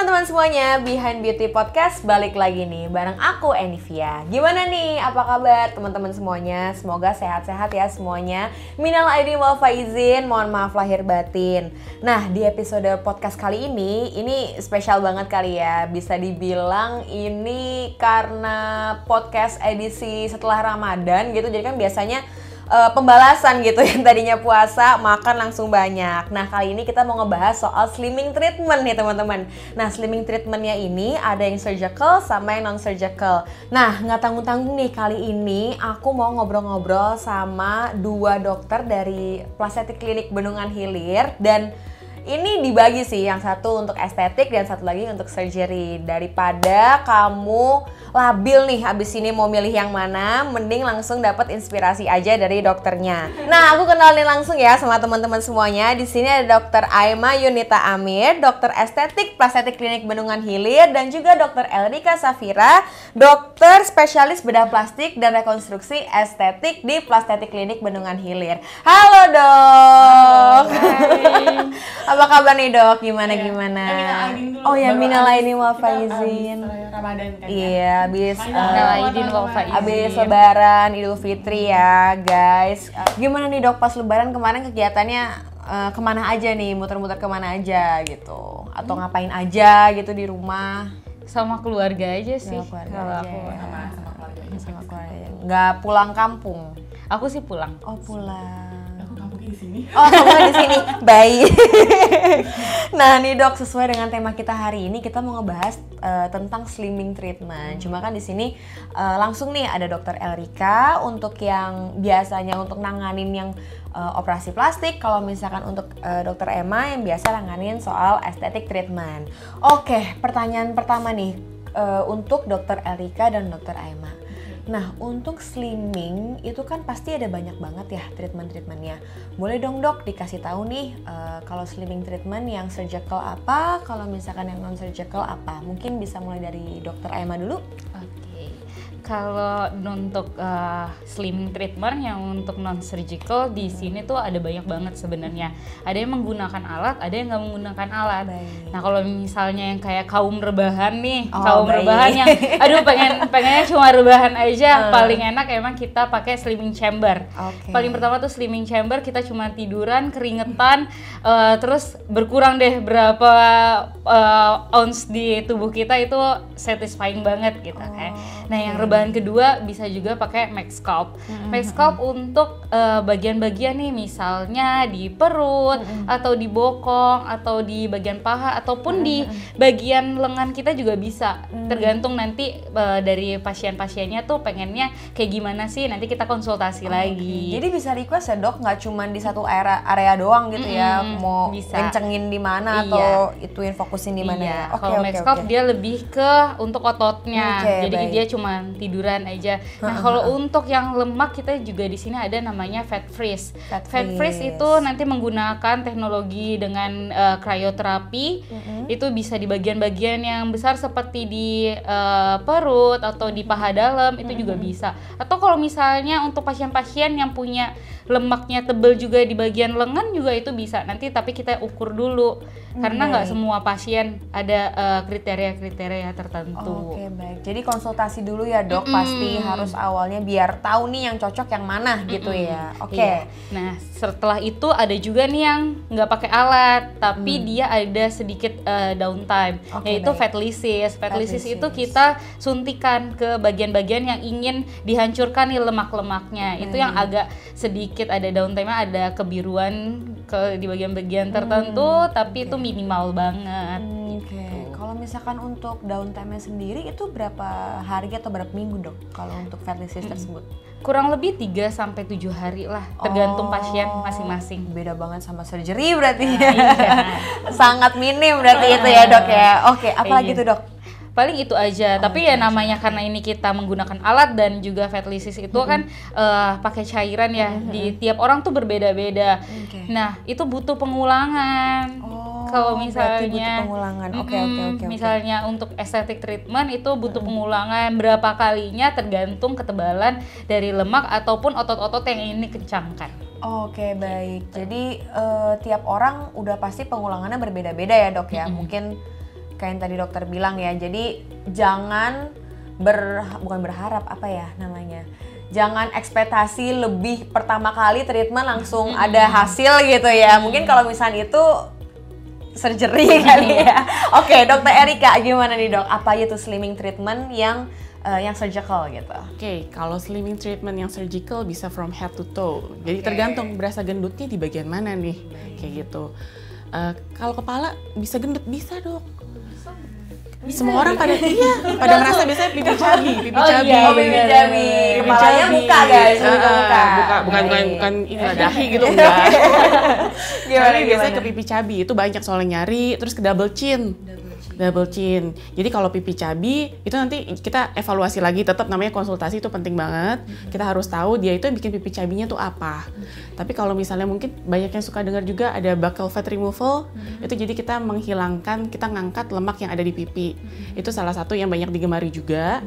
teman-teman semuanya, Behind Beauty Podcast balik lagi nih bareng aku Enivia. Gimana nih, apa kabar teman-teman semuanya? Semoga sehat-sehat ya semuanya. Minal aidin wal faizin, mohon maaf lahir batin. Nah, di episode podcast kali ini spesial banget kali ya. Bisa dibilang ini karena podcast edisi setelah Ramadan gitu. Jadi kan biasanya pembalasan gitu yang tadinya puasa makan langsung banyak. Nah, kali ini kita mau ngebahas soal slimming treatment nih teman-teman. Nah, slimming treatmentnya ini ada yang surgical sama yang non surgical. Nah, nggak tanggung-tanggung nih, kali ini aku mau ngobrol-ngobrol sama dua dokter dari Plastik Klinik Bendungan Hilir, dan ini dibagi sih, yang satu untuk estetik dan satu lagi untuk surgery. Daripada kamu labil nih abis ini mau milih yang mana, mending langsung dapat inspirasi aja dari dokternya. Nah, aku kenalin langsung ya sama teman-teman semuanya. Di sini ada Dr. Aima Yunita Amir, dokter estetik Plastik Klinik Bendungan Hilir, dan juga Dr. Elrika Safira, dokter spesialis bedah plastik dan rekonstruksi estetik di Plastik Klinik Bendungan Hilir. Halo dok. Apa kabar nih dok? Gimana? Oh ya, minal aidin wal faizin. Ramadan kan ya? Iya, habis Habis Lebaran, Idul Fitri ya guys. Gimana nih dok, pas Lebaran kemarin kegiatannya kemana aja nih? Muter-muter kemana aja gitu? Atau ngapain aja gitu di rumah? Sama keluarga aja sih. Sama keluarga Kalau aja aku ya. sama keluarga. Sama keluarga. Nggak pulang kampung? Aku sih pulang. Oh, pulang. Aku kampungnya di sini. Oh, kamu di sini. Baik. Nah, nih dok, sesuai dengan tema kita hari ini, kita mau ngebahas tentang slimming treatment. Cuma kan di sini langsung nih ada Dokter Elrika untuk yang biasanya untuk nanganin yang operasi plastik. Kalau misalkan untuk Dokter Emma yang biasa nanganin soal aesthetic treatment. Oke, pertanyaan pertama nih untuk Dokter Elrika dan Dokter Emma. Nah, untuk slimming itu kan pasti ada banyak banget ya treatment-treatmentnya. Boleh dong dok dikasih tahu nih kalau slimming treatment yang surgical apa, kalau misalkan yang non-surgical apa. Mungkin bisa mulai dari Dokter Aima dulu. Oke. Kalau untuk slimming treatment yang untuk non surgical di sini tuh ada banyak banget sebenarnya. Ada yang menggunakan alat, ada yang nggak menggunakan alat. Baik. Nah, kalau misalnya yang kayak kaum rebahan nih, Baik. rebahan yang aduh pengennya cuma rebahan aja, paling enak emang kita pakai slimming chamber. Oke. Paling pertama tuh slimming chamber, kita cuma tiduran, keringetan, terus berkurang deh berapa ounce di tubuh kita, itu satisfying banget gitu kan. Nah, yang rebahan kedua bisa juga pakai Max Sculpt. Max Sculpt untuk bagian-bagian nih, misalnya di perut atau di bokong atau di bagian paha ataupun di bagian lengan kita juga bisa. Tergantung nanti dari pasien-pasiennya tuh pengennya kayak gimana sih, nanti kita konsultasi lagi. Jadi bisa request ya dok, nggak cuma di satu area doang gitu ya, mau bisa. kencengin di mana Iya. atau ituin fokusin di mana ya. Kalau Max Sculpt dia lebih ke untuk ototnya, jadi baik. dia cuma tiduran aja. Nah, kalau untuk yang lemak, kita juga di sini ada namanya fat freeze. Fat freeze itu nanti menggunakan teknologi dengan cryoterapi. Itu bisa di bagian-bagian yang besar seperti di perut atau di paha dalam, itu juga bisa. Atau kalau misalnya untuk pasien-pasien yang punya lemaknya tebel juga di bagian lengan juga itu bisa. Nanti tapi kita ukur dulu karena nggak semua pasien ada kriteria-kriteria tertentu. Oke, baik. Jadi konsultasi dulu ya dok, pasti harus awalnya biar tahu nih yang cocok yang mana gitu ya. Oke. Iya. Nah, setelah itu ada juga nih yang nggak pakai alat, tapi dia ada sedikit downtime, yaitu baik. fat lysis. Fat lysis itu lysis. kita suntikan ke bagian-bagian yang ingin dihancurkan nih lemak-lemaknya. Itu yang agak sedikit ada downtime-nya, ada kebiruan di bagian-bagian tertentu, tapi itu minimal banget. Oke. Kalau misalkan untuk downtime-nya sendiri itu berapa hari atau berapa minggu dok kalau untuk fat lysis tersebut? Kurang lebih 3-7 hari lah, tergantung pasien masing-masing. Beda banget sama surgery berarti ya. Sangat minim berarti itu ya dok ya. Oke, apalagi tuh dok? Paling itu aja, tapi ya namanya karena ini kita menggunakan alat dan juga fat lysis itu kan pakai cairan ya, di tiap orang tuh berbeda-beda. Nah, itu butuh pengulangan. Kalau berarti butuh misalnya pengulangan. Oke. misalnya untuk aesthetic treatment itu butuh pengulangan berapa kalinya tergantung ketebalan dari lemak ataupun otot-otot yang ingin dikencangkan. Oke, baik. Jadi tiap orang udah pasti pengulangannya berbeda-beda ya dok ya. Mungkin kayak yang tadi dokter bilang ya. Jadi jangan bukan berharap apa ya namanya. Jangan ekspektasi lebih pertama kali treatment langsung ada hasil gitu ya. Mungkin kalau misalnya itu surgery kali ya. Oke, Dokter Erika gimana nih dok? Apa aja tuh slimming treatment yang surgical gitu? Oke, kalau slimming treatment yang surgical bisa from head to toe. Jadi tergantung berasa gendutnya di bagian mana nih, kayak gitu. Kalau kepala bisa gendut, bisa dok. Semua orang pada ngerasa biasanya pipi cabi. Pipi cabi. Kepalanya muka guys, muka. Bukan ini lah, dahi gitu enggak. Tapi biasanya ke pipi cabi itu banyak soalnya nyari, terus ke double chin. Jadi kalau pipi cabi itu nanti kita evaluasi lagi, tetap namanya konsultasi, itu penting banget. Kita harus tahu dia itu yang bikin pipi cabinya tuh apa. Tapi kalau misalnya mungkin banyak yang suka dengar juga ada buccal fat removal, itu jadi kita ngangkat lemak yang ada di pipi. Itu salah satu yang banyak digemari juga.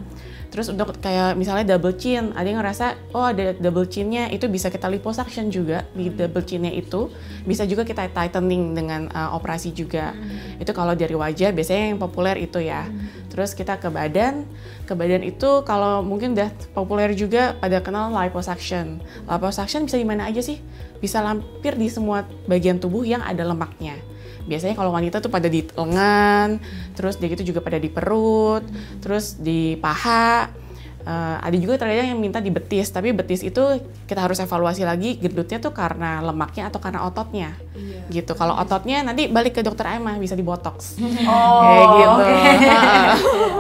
Terus untuk kayak misalnya double chin, ada yang ngerasa ada double chinnya itu bisa kita liposuction juga di double chinnya itu, bisa juga kita tightening dengan operasi juga. Itu kalau dari wajah biasanya yang populer itu ya. Terus kita ke badan itu kalau mungkin udah populer juga pada kenal liposuction. Liposuction bisa di mana aja sih? Bisa lampir di semua bagian tubuh yang ada lemaknya. Biasanya kalau wanita tuh pada di lengan, terus dia gitu juga pada di perut, terus di paha. Ada juga terkadang yang minta di betis, tapi betis itu kita harus evaluasi lagi gendutnya tuh karena lemaknya atau karena ototnya. Gitu. Kalau ototnya nanti balik ke dokter Emma, bisa di botox. Kayak gitu.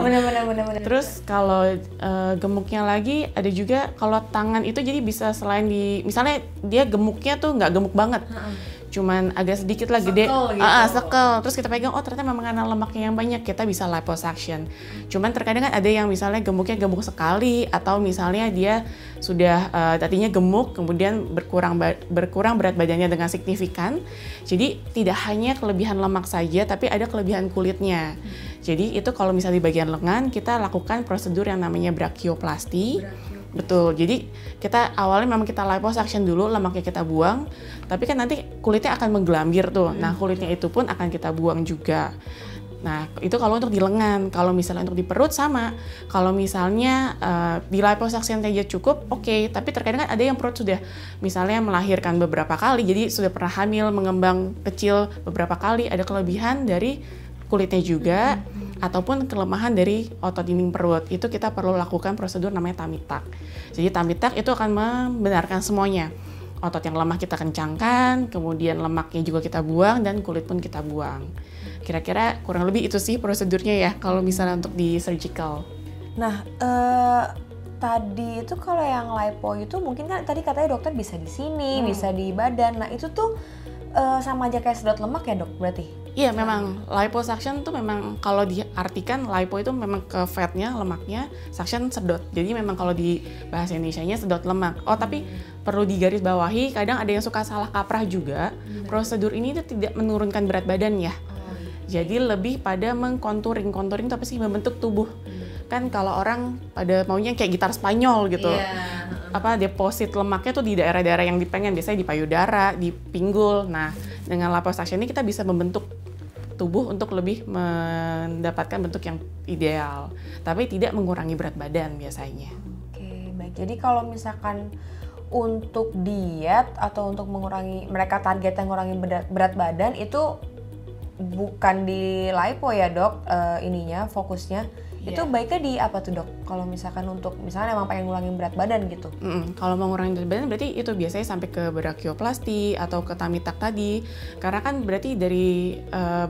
Bener. Terus kalau gemuknya lagi ada juga kalau tangan itu jadi bisa selain misalnya dia gemuknya tuh nggak gemuk banget. Cuman agak sedikit lah gede, sekel. Terus kita pegang, ternyata memang karena lemaknya yang banyak, kita bisa liposuction. Cuman terkadang kan ada yang misalnya gemuknya gemuk sekali, atau misalnya dia sudah tadinya gemuk, kemudian berkurang berat badannya dengan signifikan. Jadi tidak hanya kelebihan lemak saja, tapi ada kelebihan kulitnya. Jadi itu kalau misalnya di bagian lengan, kita lakukan prosedur yang namanya brachioplasty. Betul, jadi kita awalnya memang kita liposuction dulu, lemaknya kita buang, tapi kan nanti kulitnya akan menggelambir tuh. Nah, kulitnya itu pun akan kita buang juga. Nah, itu kalau untuk di lengan. Kalau misalnya untuk di perut sama. Kalau misalnya di liposuction saja cukup, oke. Tapi terkadang kan ada yang perut sudah misalnya melahirkan beberapa kali, jadi sudah pernah hamil, mengembang kecil beberapa kali, ada kelebihan dari kulitnya juga, ataupun kelemahan dari otot dinding perut. Itu kita perlu lakukan prosedur namanya tummy tuck. Jadi tummy tuck itu akan membenarkan semuanya. Otot yang lemah kita kencangkan, kemudian lemaknya juga kita buang, dan kulit pun kita buang. Kira-kira kurang lebih itu sih prosedurnya ya, kalau misalnya untuk di surgical. Nah, tadi itu kalau yang lipo itu mungkin kan tadi katanya dokter bisa di sini, bisa di badan. Nah, itu tuh sama aja kayak sedot lemak ya dok berarti? Iya, memang liposuction tuh memang kalau diartikan lipo itu memang ke fatnya, lemaknya, suction sedot. Jadi memang kalau di bahasa Indonesianya sedot lemak. Tapi perlu digarisbawahi, kadang ada yang suka salah kaprah juga. Prosedur ini tuh tidak menurunkan berat badan ya. Jadi lebih pada mengkonturing itu apa sih? Membentuk tubuh. Kan kalau orang pada maunya kayak gitar Spanyol gitu. Deposit lemaknya tuh di daerah-daerah yang dipengen, biasanya di payudara, di pinggul. Nah, dengan liposuction ini kita bisa membentuk tubuh untuk lebih mendapatkan bentuk yang ideal, tapi tidak mengurangi berat badan biasanya. Oke, baik. Jadi kalau misalkan untuk diet atau untuk mengurangi, mereka targetnya mengurangi berat badan itu bukan di lipo ya dok, fokusnya. Itu baiknya di apa tuh dok? Kalau misalkan untuk misalnya emang pengen ngurangin berat badan gitu? Kalau mau ngurangin berat badan berarti itu biasanya sampai ke brachioplasty atau ke tummy tuck tadi. Karena kan berarti dari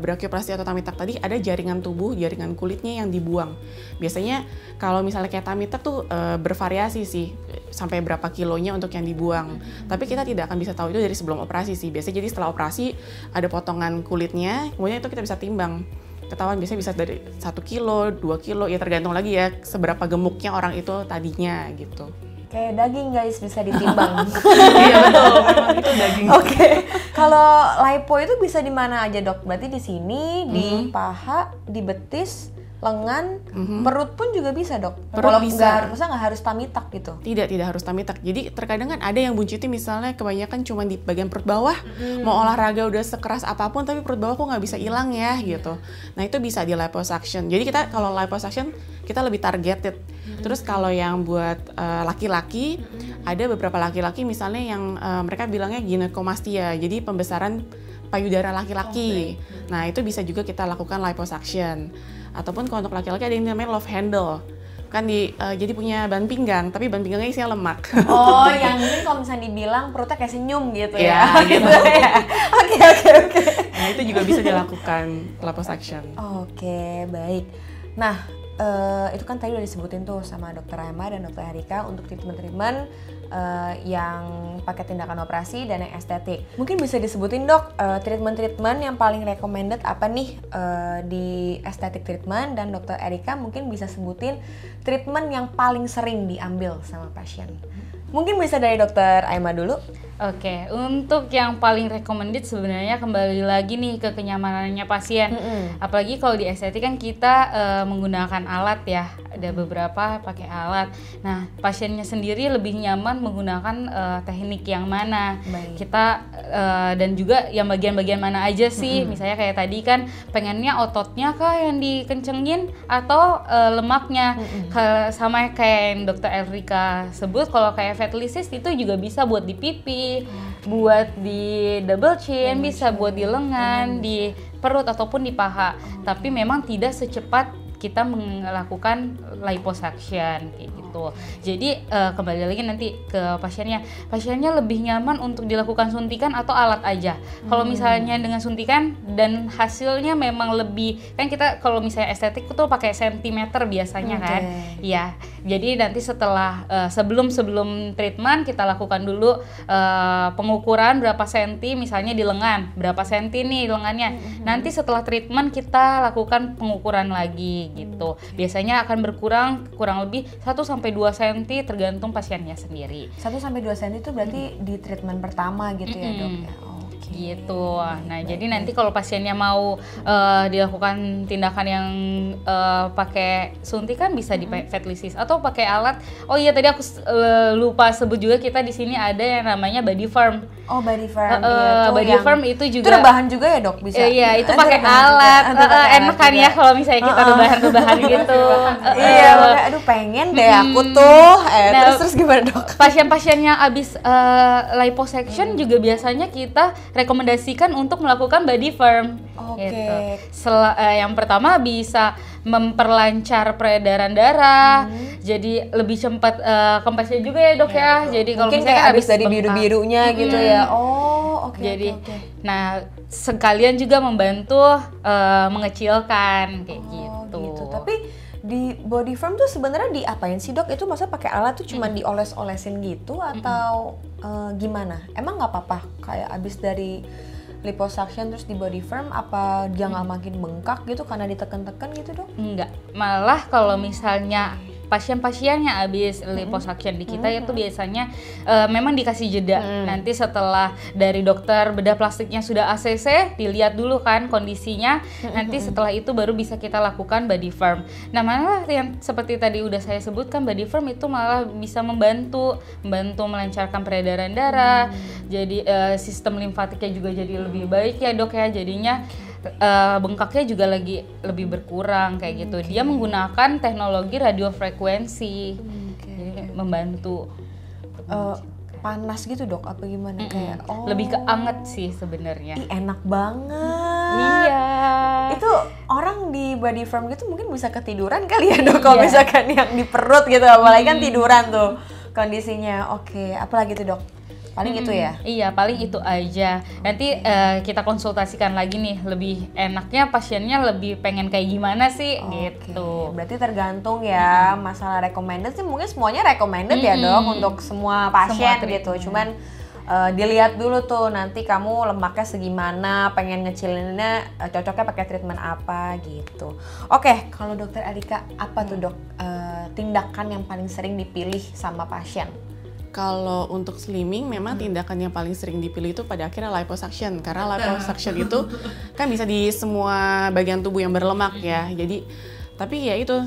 brachioplasty atau tummy tuck tadi ada jaringan tubuh, jaringan kulitnya yang dibuang. Biasanya kalau misalnya kayak tummy tuck tuh bervariasi sih sampai berapa kilonya untuk yang dibuang. Tapi kita tidak akan bisa tahu itu dari sebelum operasi sih. Biasanya jadi setelah operasi ada potongan kulitnya, kemudian itu kita bisa timbang. Ketahuan biasanya bisa dari 1 kilo, 2 kilo, ya tergantung lagi ya seberapa gemuknya orang itu tadinya gitu. Kayak daging guys, bisa ditimbang. Iya betul, memang itu daging. Oke. Kalau lipo itu bisa di mana aja dok? Berarti di sini, di paha, di betis, lengan, perut pun juga bisa dok. Perut bisa. Nggak harus tummy tuck gitu. Tidak harus tummy tuck. Jadi terkadang kan ada yang buncitnya misalnya kebanyakan cuma di bagian perut bawah, mau olahraga udah sekeras apapun tapi perut bawah kok nggak bisa hilang ya gitu. Nah itu bisa di liposuction. Jadi kita kalau liposuction kita lebih targeted. Terus kalau yang buat laki-laki, ada beberapa laki-laki misalnya yang mereka bilangnya ginekomastia, jadi pembesaran payudara laki-laki. Nah itu bisa juga kita lakukan liposuction. Ataupun kalau untuk laki-laki ada yang namanya love handle, kan jadi punya ban pinggang, tapi ban pinggangnya isinya lemak. Oh, yang mungkin kalau misalnya dibilang perutnya kayak senyum gitu ya. Gitu. Oke. Nah itu juga bisa dilakukan liposuction. Oke, baik. Nah, itu kan tadi udah disebutin tuh sama Dr. Emma dan Dr. Erika untuk treatment-treatment yang pakai tindakan operasi dan yang estetik. Mungkin bisa disebutin dok, treatment-treatment yang paling recommended apa nih di aesthetic treatment, dan Dr. Erika mungkin bisa sebutin treatment yang paling sering diambil sama pasien. Mungkin bisa dari Dr. Emma dulu. Oke, untuk yang paling recommended sebenarnya kembali lagi nih ke kenyamanannya pasien. Apalagi kalau di estetik kan kita menggunakan alat ya, ada beberapa pakai alat. Nah, pasiennya sendiri lebih nyaman menggunakan teknik yang mana. Kita dan juga yang bagian-bagian mana aja sih. Misalnya kayak tadi kan pengennya ototnya kah yang dikencengin atau lemaknya. Sama kayak yang Dr. Erika sebut, kalau kayak fatlisis itu juga bisa buat di pipi, buat di double chin, bisa buat di lengan, di perut ataupun di paha. Tapi memang tidak secepat kita melakukan liposuction kayak gitu. Jadi kembali lagi nanti ke pasiennya. Pasiennya lebih nyaman untuk dilakukan suntikan atau alat aja. Kalau misalnya dengan suntikan dan hasilnya memang lebih, kan kita kalau misalnya estetik itu pakai sentimeter biasanya kan. Iya. Jadi nanti setelah sebelum treatment kita lakukan dulu pengukuran berapa senti, misalnya di lengan berapa senti nih lengannya. Nanti setelah treatment kita lakukan pengukuran lagi gitu. Biasanya akan berkurang kurang lebih 1-2 cm tergantung pasiennya sendiri. 1-2 cm itu berarti di treatment pertama gitu ya dok ya? Gitu. Nah, jadi nanti kalau pasiennya mau dilakukan tindakan yang pakai suntikan bisa di fatlisis atau pakai alat. Oh iya, tadi aku lupa sebut juga, kita di sini ada yang namanya body firm. Oh, body firm. Body firm itu juga. Itu rebahan juga ya dok, bisa? Iya, itu pakai alat. Enak kan ya kalau misalnya kita rebahan gitu. Iya, aduh pengen deh aku tuh. Terus gimana dok? Pasien-pasien yang abis liposuction juga biasanya kita rekomendasikan untuk melakukan body firm. Gitu. Yang pertama bisa memperlancar peredaran darah, jadi lebih cepat kempesnya juga ya dok ya. Jadi kalau misalnya habis dari biru-birunya gitu ya. Jadi, nah sekalian juga membantu mengecilkan kayak gitu. Tapi di body firm tuh sebenarnya diapain sih dok? Itu maksudnya pakai alat tuh cuma dioles-olesin gitu atau gimana? Emang nggak apa-apa kayak abis dari liposuction terus di body firm, apa dia nggak makin bengkak gitu karena ditekan-tekan gitu dok? Enggak, malah kalau misalnya pasien-pasiennya habis liposuction di kita itu biasanya memang dikasih jeda. Nanti setelah dari dokter bedah plastiknya sudah ACC, dilihat dulu kan kondisinya. Nanti setelah itu baru bisa kita lakukan body firm. Nah, malah yang seperti tadi udah saya sebutkan, body firm itu malah bisa membantu melancarkan peredaran darah. Jadi sistem limfatiknya juga jadi lebih baik ya dok ya. Jadinya bengkaknya juga lebih berkurang kayak gitu. Dia menggunakan teknologi radiofrekuensi, jadi membantu. Panas gitu dok, apa gimana? Kayak lebih ke anget sih sebenarnya. Enak banget. Iya. Itu orang di body firm gitu mungkin bisa ketiduran kali ya dok, kalau misalkan yang di perut gitu, apalagi kan tiduran tuh kondisinya. Oke, apalagi tuh dok? Paling itu ya? Iya, paling itu aja. Nanti kita konsultasikan lagi nih, lebih enaknya pasiennya lebih pengen kayak gimana sih gitu. Berarti tergantung ya, masalah recommended sih mungkin semuanya recommended ya dok untuk semua pasien gitu. Cuman dilihat dulu tuh nanti kamu lemaknya segimana, pengen ngecilinnya cocoknya pakai treatment apa gitu. Oke, kalau dokter Erika apa tuh dok tindakan yang paling sering dipilih sama pasien? Kalau untuk slimming memang tindakan yang paling sering dipilih itu pada akhirnya liposuction, karena liposuction itu kan bisa di semua bagian tubuh yang berlemak ya. Jadi Tapi ya itu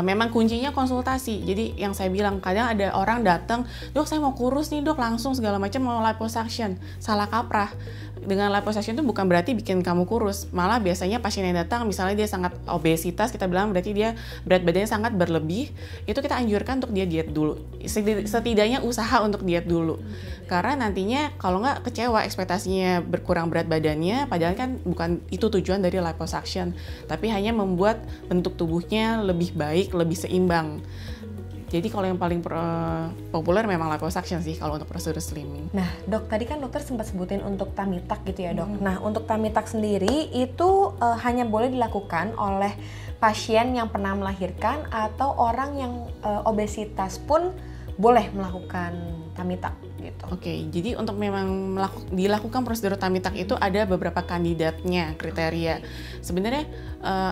memang kuncinya konsultasi. Jadi yang saya bilang, kadang ada orang datang, dok saya mau kurus nih dok, langsung segala macam mau liposuction. Salah kaprah. Dengan liposuction itu bukan berarti bikin kamu kurus. Malah biasanya pasien yang datang, misalnya dia sangat obesitas, kita bilang berarti dia berat badannya sangat berlebih. Itu kita anjurkan untuk dia diet dulu. Setidaknya usaha untuk diet dulu. Karena nantinya kalau nggak kecewa, ekspektasinya berkurang berat badannya, padahal kan bukan itu tujuan dari liposuction. Tapi hanya membuat bentuk tubuhnya lebih baik, lebih seimbang. Jadi kalau yang paling populer memang liposuction sih kalau untuk prosedur slimming. Nah dok, tadi kan dokter sempat sebutin untuk tummy tuck gitu ya dok. Nah untuk tummy tuck sendiri itu hanya boleh dilakukan oleh pasien yang pernah melahirkan atau orang yang obesitas pun boleh melakukan tummy tuck gitu. Oke, jadi untuk memang dilakukan prosedur tummy tuck itu ada beberapa kandidatnya, kriteria. Sebenarnya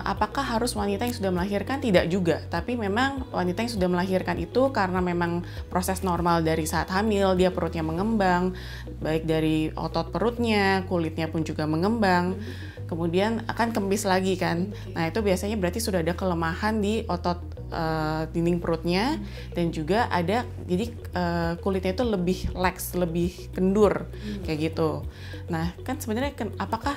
apakah harus wanita yang sudah melahirkan? Tidak juga, tapi memang wanita yang sudah melahirkan itu karena memang proses normal dari saat hamil, dia perutnya mengembang, baik dari otot perutnya, kulitnya pun juga mengembang. Kemudian akan kempis lagi kan. Nah itu biasanya berarti sudah ada kelemahan di otot dinding perutnya, dan juga ada jadi kulitnya itu lebih lax, lebih kendur kayak gitu. Nah kan sebenarnya apakah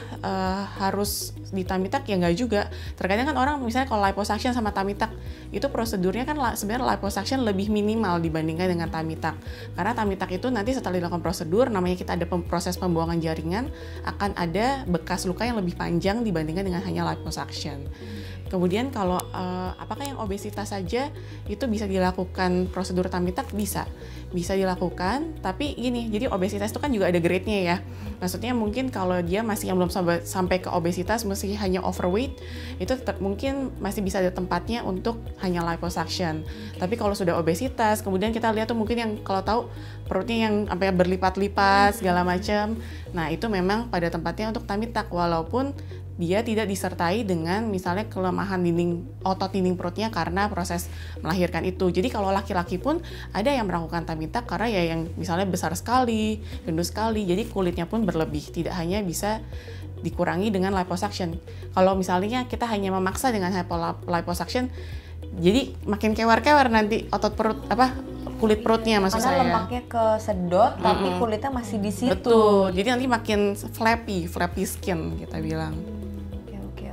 harus di tummy tuck? Ya nggak juga. Terkadang kan orang misalnya kalau liposuction sama tummy tuck itu prosedurnya kan sebenarnya liposuction lebih minimal dibandingkan dengan tummy tuck. Karena tummy tuck itu nanti setelah dilakukan prosedur, namanya kita ada proses pembuangan jaringan, akan ada bekas luka yang lebih panjang dibandingkan dengan hanya liposuction. Kemudian kalau apakah yang obesitas saja itu bisa dilakukan prosedur tummy tuck? Bisa dilakukan, tapi gini, jadi obesitas itu kan juga ada grade-nya ya. Maksudnya mungkin kalau dia masih yang belum sampai ke obesitas, masih hanya overweight, itu tetap mungkin masih bisa ada tempatnya untuk hanya liposuction. Tapi kalau sudah obesitas, kemudian kita lihat tuh mungkin yang kalau tahu perutnya yang sampai berlipat-lipat segala macam, nah itu memang pada tempatnya untuk tummy tuck, walaupun dia tidak disertai dengan misalnya kelemahan otot dinding perutnya karena proses melahirkan itu. Jadi kalau laki-laki pun ada yang melakukan tummy tuck karena ya yang misalnya besar sekali, gendut sekali, jadi kulitnya pun berlebih, tidak hanya bisa dikurangi dengan liposuction. Kalau misalnya kita hanya memaksa dengan liposuction, jadi makin kewer-kewer nanti otot perut kulit perutnya maksud saya. Karena lemaknya kesedot tapi kulitnya masih di situ. Betul. Jadi nanti makin flappy skin kita bilang.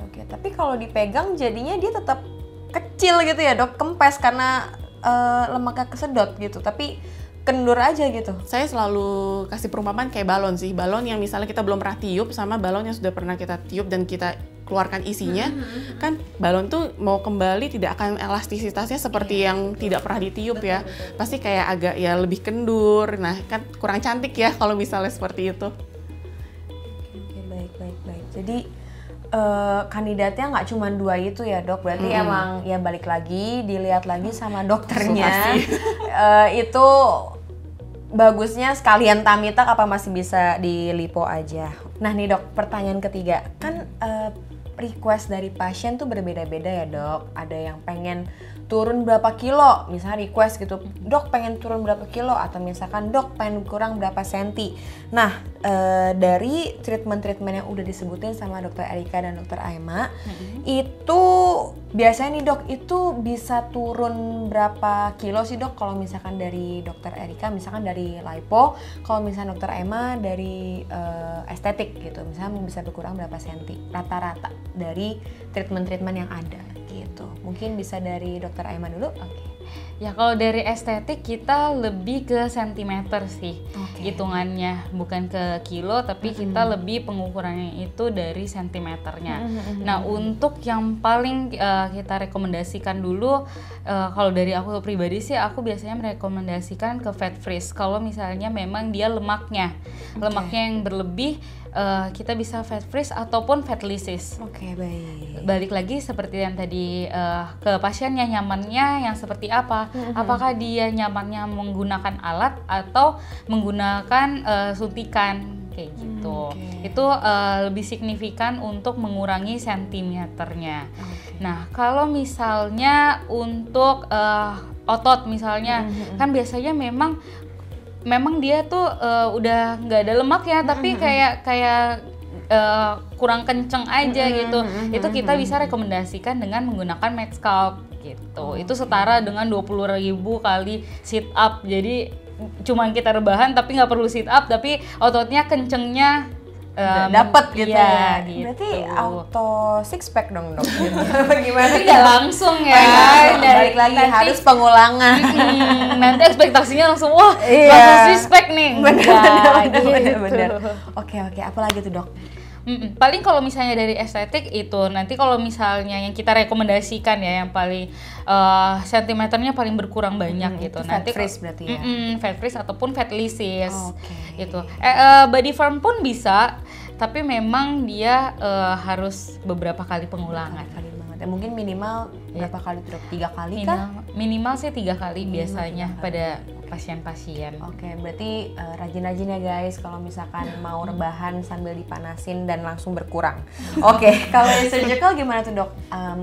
Oke. Tapi kalau dipegang jadinya dia tetap kecil gitu ya dok, kempes karena lemaknya kesedot gitu. Tapi kendur aja gitu. Saya selalu kasih perumpamaan kayak balon sih. Balon yang misalnya kita belum pernah tiup sama balon yang sudah pernah kita tiup dan kita keluarkan isinya, kan balon tuh mau kembali tidak akan elastisitasnya seperti yang tidak pernah ditiup ya. Pasti kayak agak ya lebih kendur. Nah kan kurang cantik ya kalau misalnya seperti itu. Oke, baik. Jadi kandidatnya nggak cuma 2 itu ya dok, berarti emang ya balik lagi dilihat lagi sama dokternya. Itu bagusnya sekalian tummy tuck apa masih bisa di lipo aja. Nah nih dok, pertanyaan ketiga, kan request dari pasien tuh berbeda-beda ya dok. Ada yang pengen turun berapa kilo, misalnya request gitu, dok pengen turun berapa kilo, atau misalkan dok pengen kurang berapa senti. Nah dari treatment-treatment yang udah disebutin sama dokter Erika dan dokter Aima, itu biasanya nih dok, itu bisa turun berapa kilo sih dok? Kalau misalkan dari dokter Erika, misalkan dari lipo, kalau misalkan dokter Aima dari estetik gitu, misalnya bisa berkurang berapa senti rata-rata dari treatment-treatment yang ada gitu. Mungkin bisa dari dokter Aima dulu. Oke. Ya kalau dari estetik kita lebih ke sentimeter sih hitungannya, bukan ke kilo, tapi kita lebih pengukurannya itu dari sentimeternya. Nah untuk yang paling kita rekomendasikan dulu, kalau dari aku pribadi sih aku biasanya merekomendasikan ke fat freeze. Kalau misalnya memang dia lemaknya yang berlebih, kita bisa fat freeze ataupun fat lysis. Oke, baik. Balik lagi seperti yang tadi ke pasiennya, nyamannya yang seperti apa? Apakah dia nyamannya menggunakan alat atau menggunakan suntikan kayak gitu? Itu lebih signifikan untuk mengurangi sentimeternya. Nah, kalau misalnya untuk otot misalnya, kan biasanya memang dia tuh udah nggak ada lemak ya, tapi kayak kurang kenceng aja gitu, itu kita bisa rekomendasikan dengan menggunakan mat scalp gitu. Itu setara dengan 20.000 kali sit up. Jadi cuman kita rebahan tapi nggak perlu sit up, tapi ototnya kencengnya dapat gitu iya, ya. gitu. Berarti auto six pack dong dok. Gitu. Gimana? Tapi nggak langsung ya. Balik lagi nanti, harus pengulangan. Nanti ekspektasinya langsung wah Iya. langsung six pack nih. Bener. Oke, apa lagi tuh dok? Paling kalau misalnya dari estetik itu nanti kalau misalnya yang kita rekomendasikan ya yang paling sentimeternya paling berkurang banyak gitu. Fat Nanti freeze berarti ya. Fat freeze ataupun fat lysis gitu. Body firm pun bisa, tapi memang dia harus beberapa kali pengulangan. Mungkin minimal berapa kali tuh dok? 3 kali kah? Minimal sih 3 kali biasanya pada pasien-pasien. Oke, berarti rajin-rajin ya guys kalau misalkan mau rebahan sambil dipanasin dan langsung berkurang. Oke, kalau yang surgical gimana tuh dok?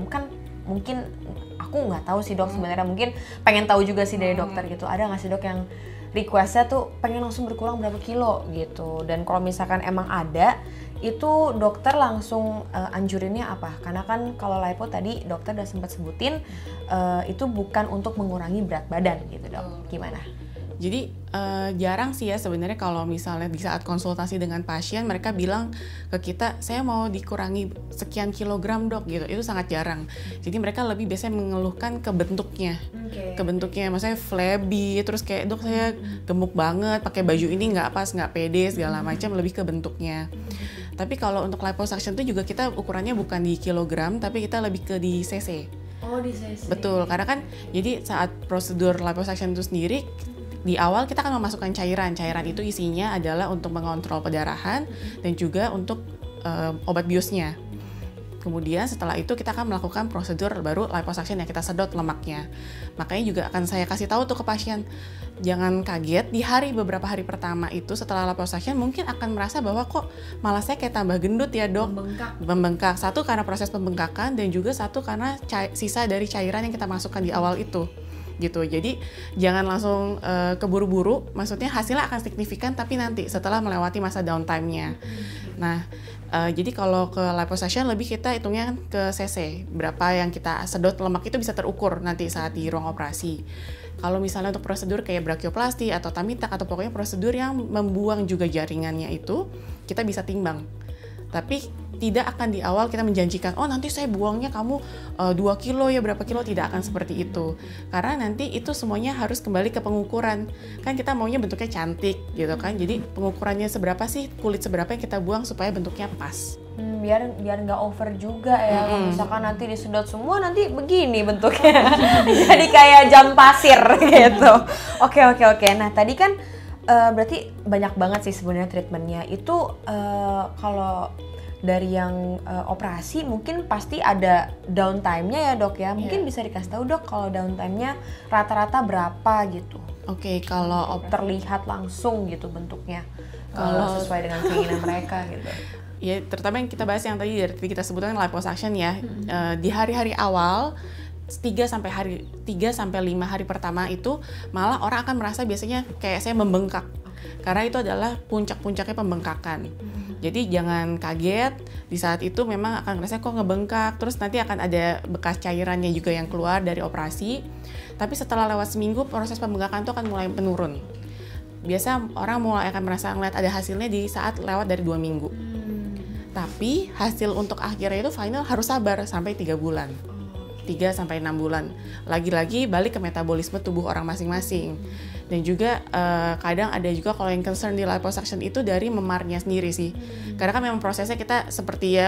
Kan mungkin aku nggak tahu sih dok sebenarnya, mungkin pengen tahu juga sih dari dokter gitu. Ada nggak sih dok yang requestnya tuh pengen langsung berkurang berapa kilo gitu? Dan kalau misalkan emang ada, itu dokter langsung anjurinnya apa? Karena kan kalau lipo tadi dokter udah sempat sebutin itu bukan untuk mengurangi berat badan gitu dok. Gimana? Jadi jarang sih ya sebenarnya kalau misalnya di saat konsultasi dengan pasien mereka bilang ke kita saya mau dikurangi sekian kilogram dok gitu, itu sangat jarang. Jadi mereka lebih biasanya mengeluhkan ke bentuknya, maksudnya flabby, terus kayak dok saya gemuk banget, pakai baju ini nggak pas, nggak pede segala macam, lebih ke bentuknya. Tapi kalau untuk liposuction itu juga kita ukurannya bukan di kilogram, tapi kita lebih ke di cc. Oh di cc. Betul, karena kan jadi saat prosedur liposuction itu sendiri di awal kita akan memasukkan cairan itu isinya adalah untuk mengontrol pendarahan dan juga untuk obat biusnya. Kemudian setelah itu kita akan melakukan prosedur baru liposuction yang kita sedot lemaknya. Makanya juga akan saya kasih tahu tuh ke pasien, jangan kaget di beberapa hari pertama itu setelah liposuction mungkin akan merasa bahwa kok malah saya kayak tambah gendut ya dok. Membengkak. Satu karena proses pembengkakan dan juga satu karena sisa dari cairan yang kita masukkan di awal itu. Gitu. Jadi jangan langsung keburu-buru, maksudnya hasilnya akan signifikan tapi nanti setelah melewati masa downtime-nya. Nah, jadi kalau ke liposuction lebih kita hitungnya ke cc, berapa yang kita sedot lemak itu bisa terukur nanti saat di ruang operasi. Kalau misalnya untuk prosedur kayak brachioplasty atau tummy tuck atau pokoknya prosedur yang membuang juga jaringannya itu, kita bisa timbang. Tapi tidak akan di awal kita menjanjikan, oh nanti saya buangnya kamu 2 kilo ya berapa kilo, tidak akan seperti itu. Karena nanti itu semuanya harus kembali ke pengukuran. Kan kita maunya bentuknya cantik gitu kan, jadi pengukurannya seberapa sih, kulit seberapa yang kita buang supaya bentuknya pas. Biar nggak over juga ya, misalkan nanti disedot semua nanti begini bentuknya. Jadi kayak jam pasir gitu. Oke. Nah tadi kan berarti banyak banget sih sebenarnya treatmentnya itu. Kalau dari yang operasi mungkin pasti ada downtime-nya ya dok ya. Mungkin bisa dikasih tahu dok kalau downtime-nya rata-rata berapa gitu. Oke, kalau terlihat langsung gitu bentuknya. Kalau sesuai dengan keinginan mereka gitu. Ya, terutama yang kita bahas yang tadi dari kita sebutkan liposuction ya. Di hari-hari awal 3 sampai 5 hari pertama itu malah orang akan merasa biasanya kayak saya membengkak. Karena itu adalah puncak-puncaknya pembengkakan. Jadi jangan kaget, di saat itu memang akan ngerasa kok ngebengkak, terus nanti akan ada bekas cairannya juga yang keluar dari operasi. Tapi setelah lewat seminggu, proses pembengkakan itu akan mulai menurun. Biasa orang mulai akan merasa ngeliat ada hasilnya di saat lewat dari 2 minggu. Tapi hasil untuk akhirnya itu final harus sabar sampai 3 bulan. 3 sampai 6 bulan. Lagi-lagi balik ke metabolisme tubuh orang masing-masing. Dan juga kadang ada juga kalau yang concern di liposuction itu dari memarnya sendiri sih. Karena kan memang prosesnya kita seperti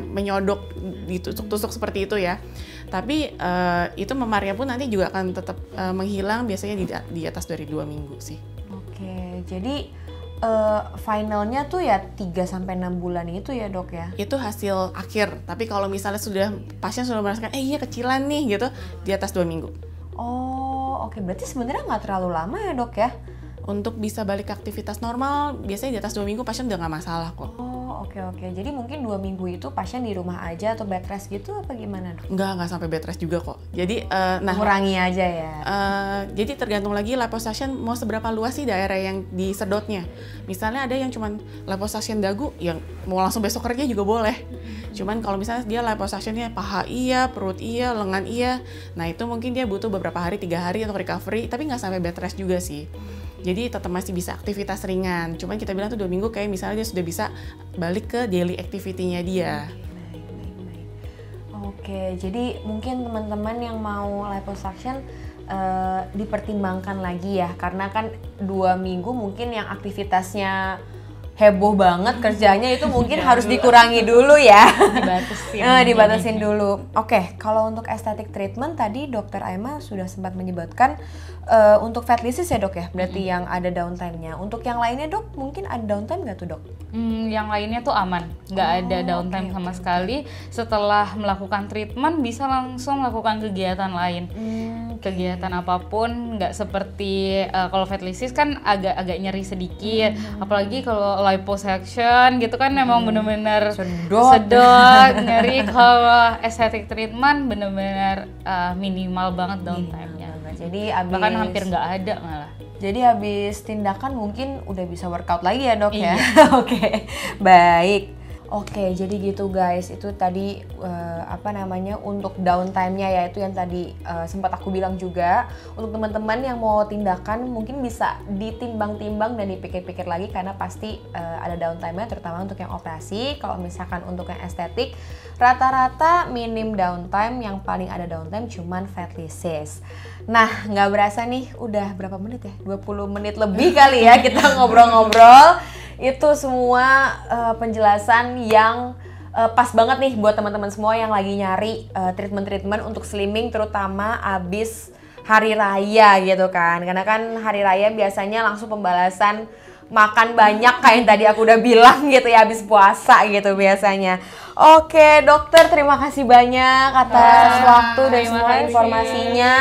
menyodok ditusuk-tusuk seperti itu ya. Tapi itu memarnya pun nanti juga akan tetap menghilang biasanya di atas dari 2 minggu sih. Oke, jadi finalnya tuh ya 3-6 bulan itu ya dok ya? Itu hasil akhir, tapi kalau misalnya pasien sudah merasakan iya kecilan nih gitu, di atas 2 minggu. Oh oke, berarti sebenarnya nggak terlalu lama ya dok ya? Untuk bisa balik ke aktivitas normal, biasanya di atas 2 minggu pasien udah nggak masalah kok. Oh Oke. Jadi mungkin 2 minggu itu pasien di rumah aja atau bed rest gitu apa gimana dok? Nggak sampai bed rest juga kok. Jadi kurangi aja ya. Jadi tergantung lagi liposuction mau seberapa luas sih daerah yang disedotnya. Misalnya ada yang cuman liposuction dagu yang mau langsung besok kerja juga boleh. Cuman kalau misalnya dia liposuctionnya paha iya, perut iya, lengan iya, nah itu mungkin dia butuh beberapa hari, 3 hari untuk recovery, tapi nggak sampai bed rest juga sih. Jadi tetap masih bisa aktivitas ringan. Cuman kita bilang tuh 2 minggu kayak misalnya dia sudah bisa balik ke daily activity-nya dia. Baik. Oke, jadi mungkin teman-teman yang mau liposuction dipertimbangkan lagi ya, karena kan 2 minggu mungkin yang aktivitasnya heboh banget kerjanya itu mungkin harus dikurangi dulu ya. Dibatasin dulu. Oke, kalau untuk aesthetic treatment tadi Dokter Aima sudah sempat menyebutkan untuk fatlisis ya dok ya, berarti yang ada downtime-nya. Untuk yang lainnya dok, mungkin ada downtime nggak tuh dok? Yang lainnya tuh aman, nggak ada downtime sama sekali. Setelah melakukan treatment bisa langsung melakukan kegiatan lain. Kegiatan apapun, nggak seperti kalau fatlisis kan agak nyeri sedikit, apalagi kalau liposuction gitu kan memang bener-bener sedot, nyeri. Kalau aesthetic treatment bener-bener minimal banget downtime-nya. Jadi bahkan hampir nggak ada malah. Jadi habis tindakan mungkin udah bisa workout lagi ya dok ya. Oke, baik. Oke, jadi gitu guys, itu tadi untuk downtime-nya ya, itu yang tadi sempat aku bilang juga. Untuk teman-teman yang mau tindakan mungkin bisa ditimbang-timbang dan dipikir-pikir lagi, karena pasti ada downtime-nya, terutama untuk yang operasi. Kalau misalkan untuk yang estetik, rata-rata minim downtime, yang paling ada downtime cuman fatlisis. Nah, nggak berasa nih, udah berapa menit ya? 20 menit lebih kali ya kita ngobrol-ngobrol. Itu semua penjelasan yang pas banget nih buat teman-teman semua yang lagi nyari treatment-treatment untuk slimming, terutama abis hari raya gitu kan. Karena kan hari raya biasanya langsung pembalasan makan banyak kayak yang tadi aku udah bilang gitu ya, abis puasa gitu biasanya. Oke dokter, terima kasih banyak atas waktu dan semua informasinya.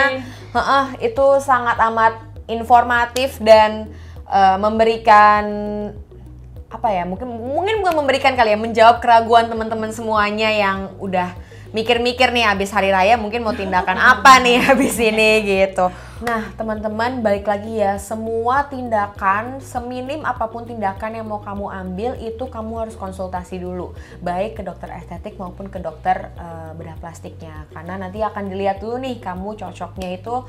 Itu sangat amat informatif dan memberikan mungkin bukan memberikan kali ya, menjawab keraguan teman-teman semuanya yang udah mikir-mikir nih abis hari raya mungkin mau tindakan apa nih abis ini gitu. Nah teman-teman, balik lagi ya, semua tindakan, seminim apapun tindakan yang mau kamu ambil itu kamu harus konsultasi dulu, baik ke dokter estetik maupun ke dokter bedah plastiknya, karena nanti akan dilihat dulu nih kamu cocoknya itu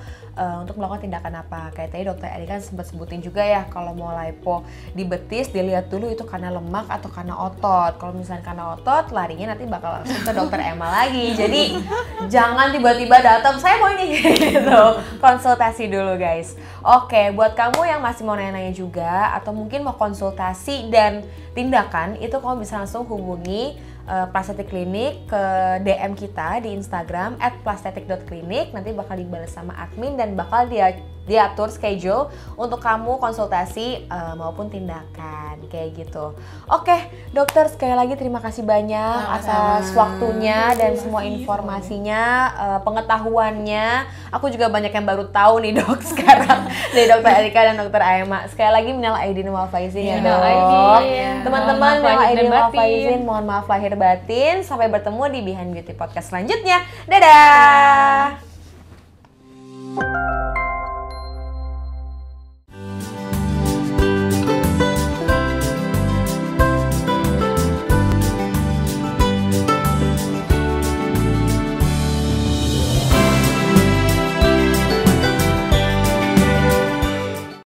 untuk melakukan tindakan apa. Kayak tadi dokter Erika sempat sebutin juga ya, kalau mau lipo di betis dilihat dulu itu karena lemak atau karena otot. Kalau misalnya karena otot, larinya nanti bakal langsung ke dokter Emma lagi. Jadi jangan tiba-tiba datang saya mau ini gitu, konsultasi dulu guys. Oke, buat kamu yang masih mau nanya-nanya juga atau mungkin mau konsultasi dan tindakan, itu kamu bisa langsung hubungi Plastetik Klinik ke DM kita di Instagram @plastetik.klinik. Nanti bakal dibalas sama admin dan bakal diatur schedule untuk kamu konsultasi maupun tindakan kayak gitu. Oke, dokter sekali lagi terima kasih banyak atas waktunya dan semua informasinya, pengetahuannya. Aku juga banyak yang baru tahu nih dok sekarang dari dokter Erika dan dokter Aima. Sekali lagi minal aidin wal faizin ya dok. Teman-teman minal aidin wal faizin, mohon maaf lahir batin. Sampai bertemu di Behind Beauty Podcast selanjutnya. Dadah.